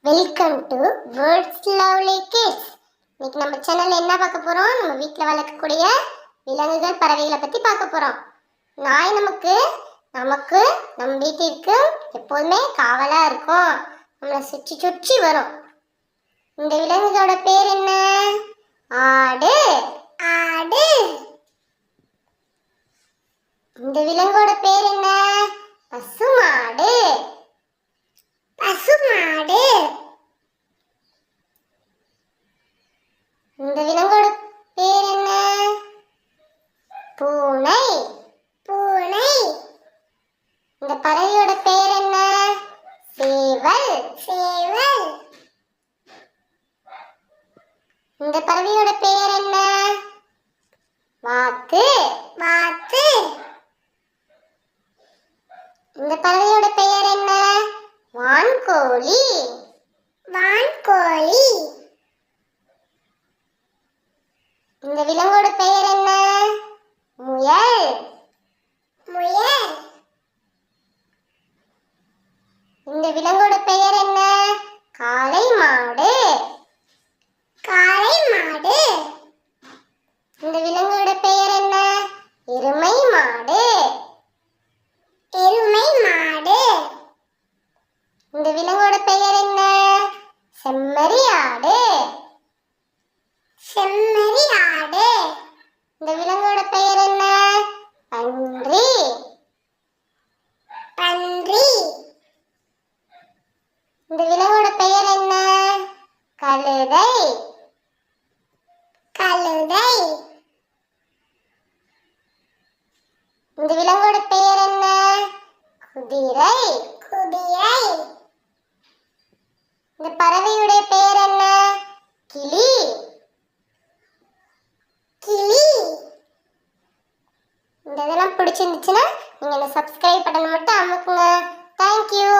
Welcome to words lovely kids. இன்னைக்கு நம்ம சேனல்ல என்ன பார்க்க போறோம்? நம்ம வீட்ல வளர்க்கக்கூடிய விலங்குகள், பறவைகளை பத்தி பார்க்க போறோம். நாய் நமக்கு நம்ம வீட்டிற்கு எப்போதுமே காவலா இருக்கும். நம்மளை சுற்றி சுற்றி வரும். இந்த விலங்குகளோட பேர் என்ன? ஆடு. ஆடு. இந்த விலங்கோட பேர் என்ன? பசுமாடு. பசுமாடு. இந்த விலங்கோட பேர் என்ன? பூனை. பூனை. இந்த பறவையோட பேர் என்ன? சேவல். சேவல். இந்த பறவையோட பேர் என்ன? வாத்து. வாத்து. இந்த பறவையோட பெயர் என்ன? வான்கோழி. வான்கோழி. இந்த விலங்கோட பெயர் என்ன? முயல். முயல். இந்த விலங்கோட பெயர் என்ன? காளை மாடு. காளை மாடு. இந்த விலங்கோட பெயர் என்ன? எருமை மாடு. எருமை மாடு. இந்த விலங்கோட பெயர் என்ன? செம்மறி ஆடு. செம்மறி ஆடு. இந்த விலங்கோட பெயர் என்ன? பன்றி. பன்றி. இந்த விலங்கோட பெயர் என்ன? கழுதை. கழுதை. இந்த விலங்கோட பெயர் என்ன? குதிரை. குதிரை. இந்த பறவையுடைய பெயர் என்ன? கிளி. கிளி. இந்த இதெல்லாம் பிடிச்சிருந்துச்சுன்னா நீங்க சப்ஸ்கிரைப் பட்டன் மட்டும் அமுக்குங்க. தேங்க்யூ.